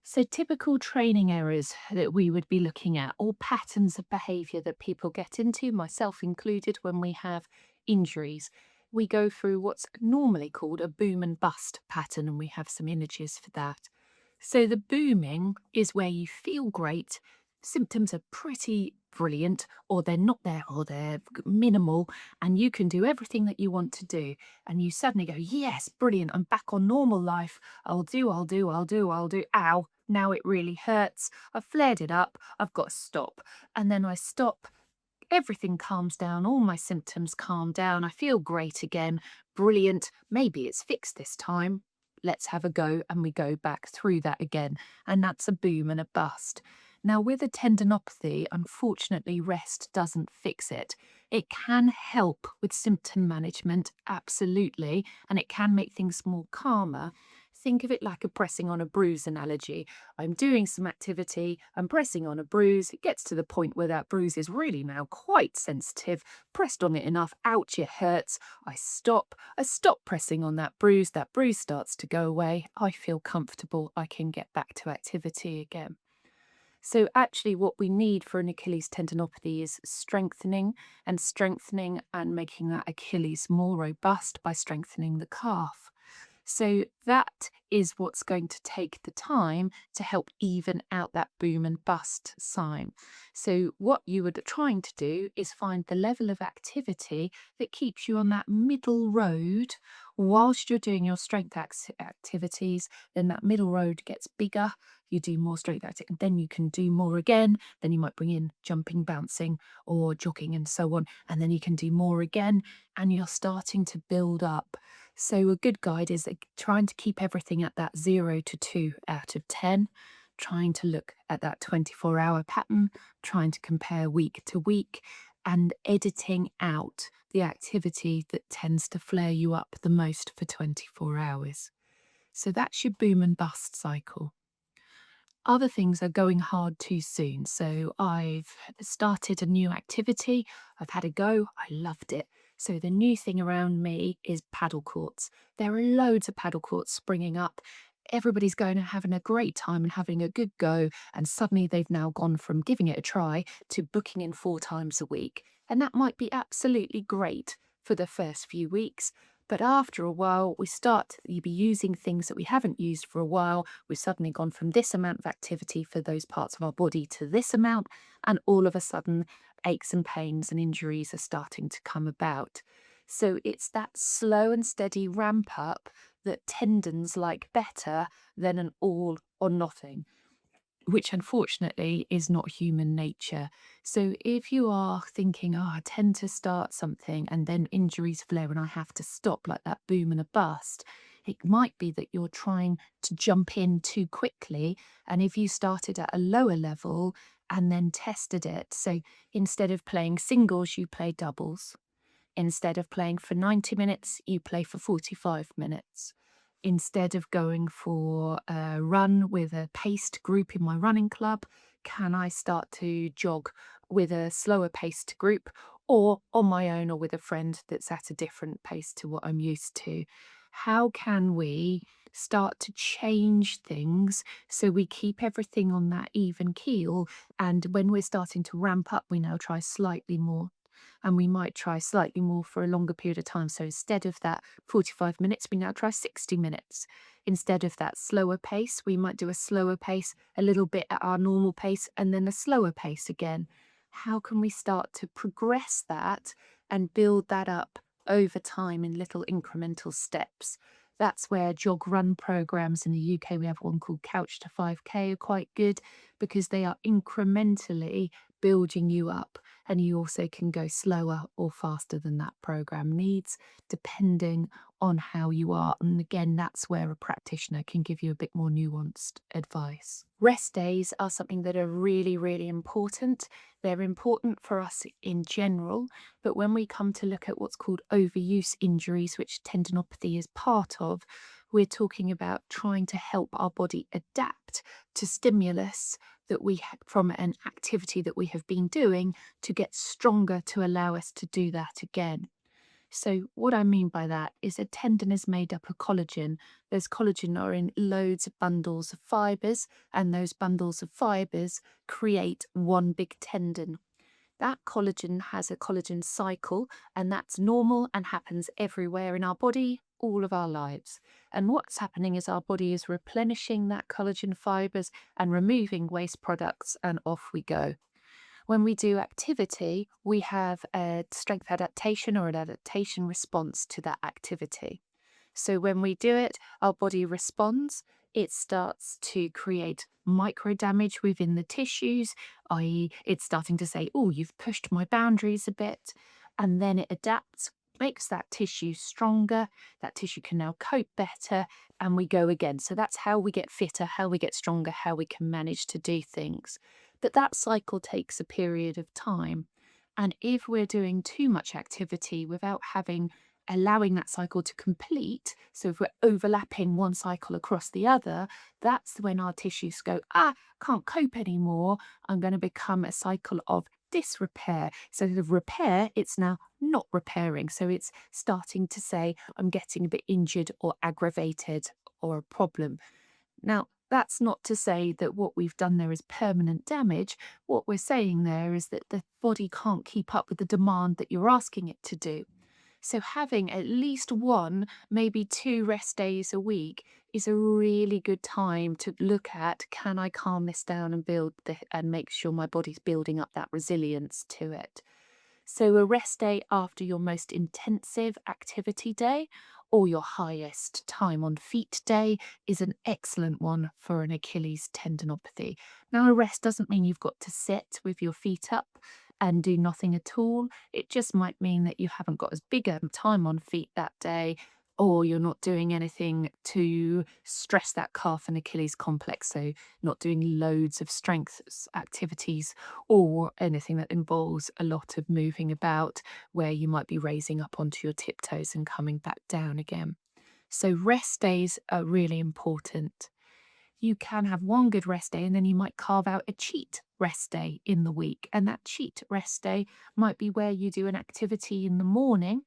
So, typical training errors that we would be looking at, or patterns of behaviour that people get into, myself included, when we have injuries. We go through what's normally called a boom and bust pattern, and we have some images for that. So, the booming is where you feel great, symptoms are pretty brilliant, or they're not there, or they're minimal, and you can do everything that you want to do. And you suddenly go, yes, brilliant, I'm back on normal life. I'll do. Ow, now it really hurts. I've flared it up. I've got to stop. And then I stop. Everything calms down. All my symptoms calm down. I feel great again. Brilliant. Maybe it's fixed this time. Let's have a go. And we go back through that again. And that's a boom and a bust. Now, with a tendinopathy, unfortunately, rest doesn't fix it. It can help with symptom management, absolutely, and it can make things more calmer. Think of it like a pressing on a bruise analogy. I'm doing some activity, I'm pressing on a bruise, it gets to the point where that bruise is really now quite sensitive, pressed on it enough, ouch, it hurts. I stop pressing on that bruise starts to go away, I feel comfortable, I can get back to activity again. So, actually, what we need for an Achilles tendinopathy is strengthening and making that Achilles more robust by strengthening the calf. So that is what's going to take the time to help even out that boom and bust sign. So what you are trying to do is find the level of activity that keeps you on that middle road whilst you're doing your strength activities. Then that middle road gets bigger. You do more strength activity, then you can do more again. Then you might bring in jumping, bouncing, or jogging, and so on. And then you can do more again, and you're starting to build up. So, a good guide is trying to keep everything at that 0 to 2 out of 10, trying to look at that 24-hour pattern, trying to compare week to week, and editing out the activity that tends to flare you up the most for 24 hours. So, that's your boom and bust cycle. Other things are going hard too soon. So I've started a new activity. I've had a go. I loved it. So the new thing around me is paddle courts. There are loads of paddle courts springing up. Everybody's going and having a great time and having a good go. And suddenly they've now gone from giving it a try to booking in 4 times a week. And that might be absolutely great for the first few weeks. But after a while, you'll be using things that we haven't used for a while. We've suddenly gone from this amount of activity for those parts of our body to this amount, and all of a sudden, aches and pains and injuries are starting to come about. So it's that slow and steady ramp up that tendons like better than an all or nothing, which unfortunately is not human nature. So if you are thinking, oh, I tend to start something and then injuries flare and I have to stop, like that boom and a bust, it might be that you're trying to jump in too quickly. And if you started at a lower level and then tested it, so instead of playing singles, you play doubles. Instead of playing for 90 minutes, you play for 45 minutes. Instead of going for a run with a paced group in my running club, can I start to jog with a slower paced group or on my own or with a friend that's at a different pace to what I'm used to? How can we start to change things so we keep everything on that even keel? And when we're starting to ramp up, we now try slightly more, and we might try slightly more for a longer period of time. So instead of that 45 minutes, we now try 60 minutes. Instead of that slower pace, we might do a slower pace, a little bit at our normal pace, and then a slower pace again. How can we start to progress that and build that up over time in little incremental steps? That's where jog run programs in the UK, we have one called Couch to 5K, are quite good because they are incrementally building you up, and you also can go slower or faster than that program needs, depending on how you are. And again, that's where a practitioner can give you a bit more nuanced advice. Rest days are something that are really, really important. They're important for us in general, but when we come to look at what's called overuse injuries, which tendinopathy is part of, we're talking about trying to help our body adapt to stimulus that we had from an activity that we have been doing to get stronger to allow us to do that again. So, what I mean by that is a tendon is made up of collagen. Those collagen are in loads of bundles of fibers, and those bundles of fibers create one big tendon. That collagen has a collagen cycle, and that's normal and happens everywhere in our body, all of our lives. And what's happening is our body is replenishing that collagen fibers and removing waste products, and off we go. When we do activity, we have a strength adaptation or an adaptation response to that activity. So when we do it, our body responds. It starts to create micro damage within the tissues, i.e., it's starting to say, oh, you've pushed my boundaries a bit. And then it adapts, makes that tissue stronger. That tissue can now cope better, and we go again. So that's how we get fitter, how we get stronger, how we can manage to do things. But that cycle takes a period of time. And if we're doing too much activity without allowing that cycle to complete, so if we're overlapping one cycle across the other, that's when our tissues go, can't cope anymore. I'm going to become a cycle of disrepair. So the repair, it's now not repairing. So it's starting to say, I'm getting a bit injured or aggravated or a problem. Now, that's not to say that what we've done there is permanent damage. What we're saying there is that the body can't keep up with the demand that you're asking it to do. So having at least one, maybe two rest days a week is a really good time to look at, can I calm this down and and make sure my body's building up that resilience to it. So a rest day after your most intensive activity day or your highest time on feet day is an excellent one for an Achilles tendinopathy. Now, a rest doesn't mean you've got to sit with your feet up and do nothing at all. It just might mean that you haven't got as big a time on feet that day, or you're not doing anything to stress that calf and Achilles complex. So, not doing loads of strength activities or anything that involves a lot of moving about where you might be raising up onto your tiptoes and coming back down again. So, rest days are really important. You can have one good rest day and then you might carve out a cheat rest day in the week. And that cheat rest day might be where you do an activity in the morning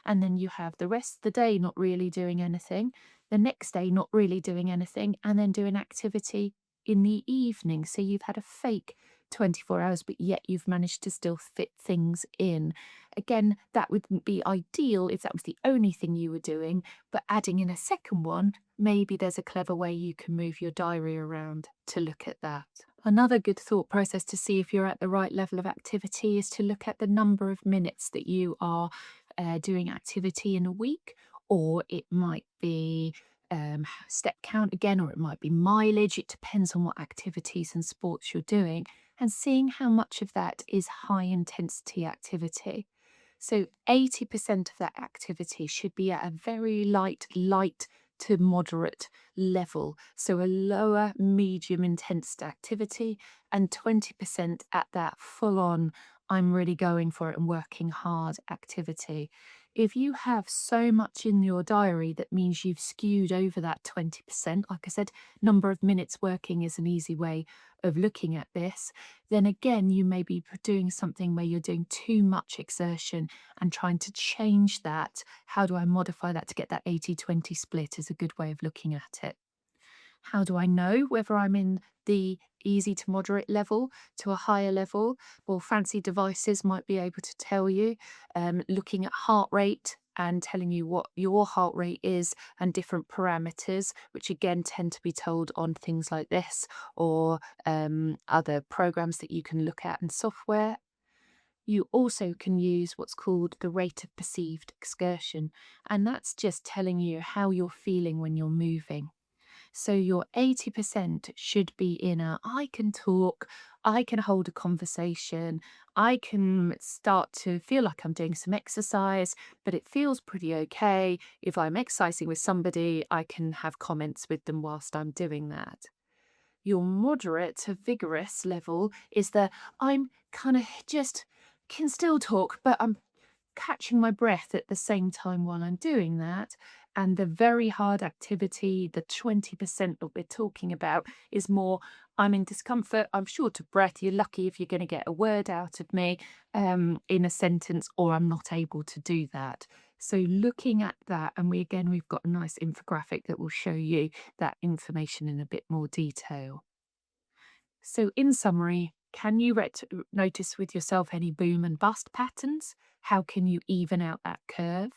and then you have the rest of the day not really doing anything, the next day not really doing anything, and then do an activity in the evening. So you've had a fake 24 hours, but yet you've managed to still fit things in. Again, that wouldn't be ideal if that was the only thing you were doing, but adding in a second one, maybe there's a clever way you can move your diary around to look at that. Another good thought process to see if you're at the right level of activity is to look at the number of minutes that you are doing activity in a week, or it might be step count again, or it might be mileage. It depends on what activities and sports you're doing, and seeing how much of that is high intensity activity. So 80% of that activity should be at a very light to moderate level. So a lower, medium intense activity, and 20% at that full on, I'm really going for it and working hard activity. If you have so much in your diary, that means you've skewed over that 20%. Like I said, number of minutes working is an easy way of looking at this. Then again, you may be doing something where you're doing too much exertion and trying to change that. How do I modify that to get that 80-20 split is a good way of looking at it. How do I know whether I'm in the easy to moderate level to a higher level? Well, fancy devices might be able to tell you, looking at heart rate and telling you what your heart rate is and different parameters, which again tend to be told on things like this or other programs that you can look at in software. You also can use what's called the rate of perceived excursion, and that's just telling you how you're feeling when you're moving. So your 80% should be in I can talk, I can hold a conversation, I can start to feel like I'm doing some exercise, but it feels pretty okay. If I'm exercising with somebody, I can have comments with them whilst I'm doing that. Your moderate to vigorous level is the I'm kind of just can still talk, but I'm catching my breath at the same time while I'm doing that. And the very hard activity, the 20% that we're talking about, is more I'm in discomfort, I'm short of breath. You're lucky if you're going to get a word out of me in a sentence, or I'm not able to do that. So looking at that, and we've got a nice infographic that will show you that information in a bit more detail. So in summary, can you notice with yourself any boom and bust patterns? How can you even out that curve?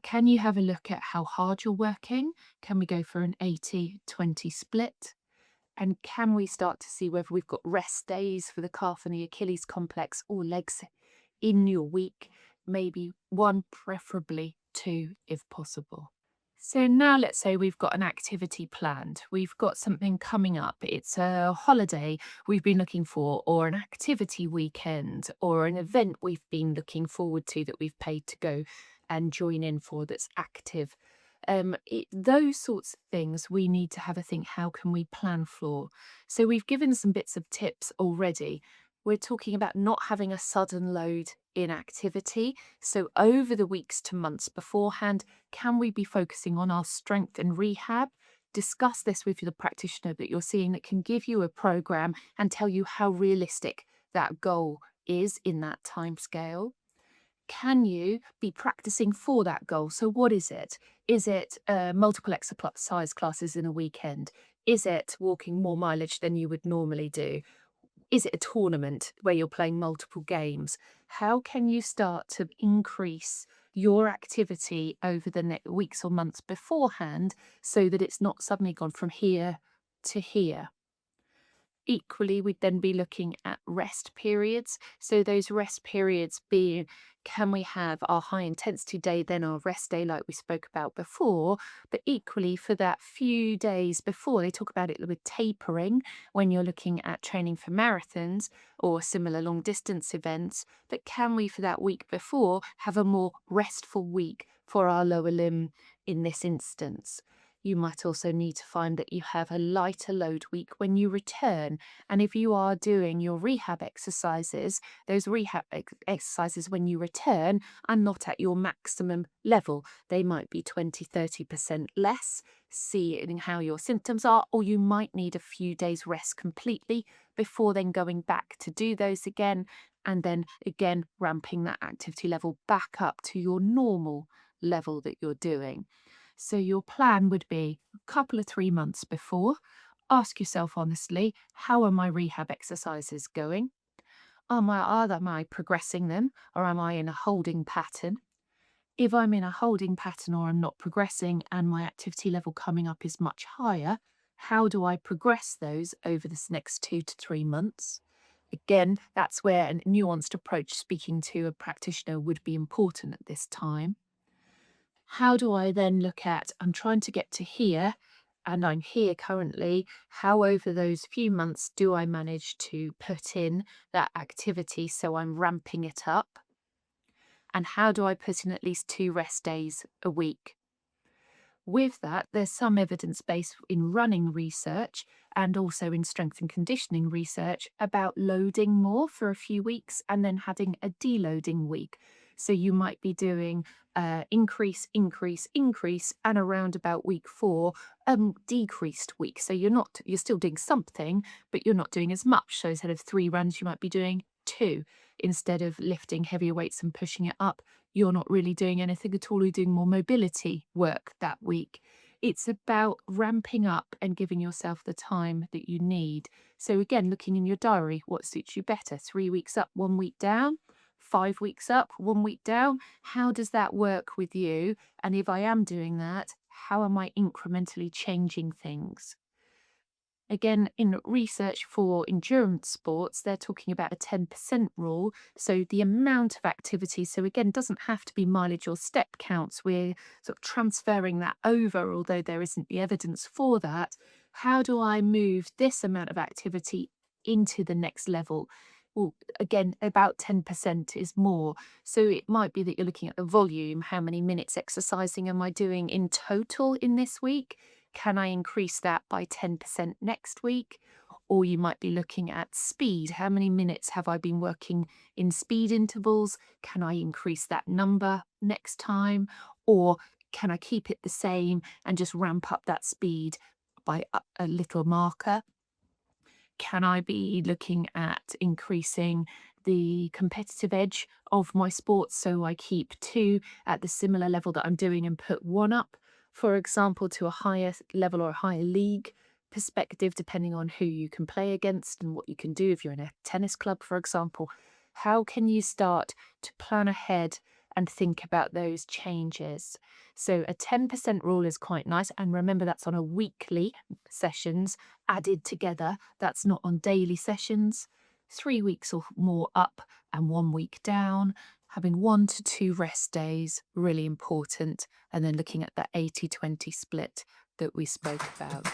Can you have a look at how hard you're working? Can we go for an 80-20 split? And can we start to see whether we've got rest days for the calf and the Achilles complex or legs in your week? Maybe one, preferably two, if possible. So now let's say we've got an activity planned. We've got something coming up. It's a holiday we've been looking for, or an activity weekend, or an event we've been looking forward to that we've paid to go and join in for that's active. Those sorts of things we need to have a think, how can we plan for? So we've given some bits of tips already. We're talking about not having a sudden load in activity. So over the weeks to months beforehand, can we be focusing on our strength and rehab? Discuss this with the practitioner that you're seeing that can give you a program and tell you how realistic that goal is in that time scale. Can you be practicing for that goal? So what is it? Is it multiple exercise classes in a weekend? Is it walking more mileage than you would normally do? Is it a tournament where you're playing multiple games? How can you start to increase your activity over the next weeks or months beforehand so that it's not suddenly gone from here to here? Equally, we'd then be looking at rest periods. So those rest periods being, can we have our high intensity day, then our rest day like we spoke about before? But equally for that few days before, they talk about it with tapering when you're looking at training for marathons or similar long distance events. But can we for that week before have a more restful week for our lower limb in this instance? You might also need to find that you have a lighter load week when you return. And if you are doing your rehab exercises, those rehab exercises when you return are not at your maximum level. They might be 20-30% less, seeing how your symptoms are, or you might need a few days rest completely before then going back to do those again, and then again ramping that activity level back up to your normal level that you're doing. So your plan would be a couple of 3 months before. Ask yourself honestly, how are my rehab exercises going? Am I progressing them, or am I in a holding pattern? If I'm in a holding pattern or I'm not progressing and my activity level coming up is much higher, how do I progress those over this next 2 to 3 months? Again, that's where a nuanced approach speaking to a practitioner would be important at this time. How do I then look at, I'm trying to get to here and I'm here currently, how over those few months do I manage to put in that activity so I'm ramping it up? And how do I put in at least 2 rest days a week? With that, there's some evidence base in running research and also in strength and conditioning research about loading more for a few weeks and then having a deloading week. So you might be doing increase, increase, increase, and around about week 4, decreased week. So you're still doing something, but you're not doing as much. So instead of 3 runs, you might be doing 2. Instead of lifting heavier weights and pushing it up, you're not really doing anything at all. You're doing more mobility work that week. It's about ramping up and giving yourself the time that you need. So again, looking in your diary, what suits you better? 3 weeks up, 1 week down, 5 weeks up, 1 week down. How does that work with you? And if I am doing that, how am I incrementally changing things? Again, in research for endurance sports, they're talking about a 10% rule. So the amount of activity, so again, doesn't have to be mileage or step counts. We're sort of transferring that over, although there isn't the evidence for that. How do I move this amount of activity into the next level? Well, again, about 10% is more. So it might be that you're looking at the volume. How many minutes exercising am I doing in total in this week? Can I increase that by 10% next week? Or you might be looking at speed. How many minutes have I been working in speed intervals? Can I increase that number next time? Or can I keep it the same and just ramp up that speed by a little marker? Can I be looking at increasing the competitive edge of my sport. So I keep two at the similar level that I'm doing and put one up, for example, to a higher level or a higher league perspective, depending on who you can play against and what you can do if you're in a tennis club, for example. How can you start to plan ahead and think about those changes? So a 10% rule is quite nice. And remember, that's on a weekly sessions added together. That's not on daily sessions. 3 weeks or more up and 1 week down. Having 1 to 2 rest days, really important. And then looking at that 80-20 split that we spoke about.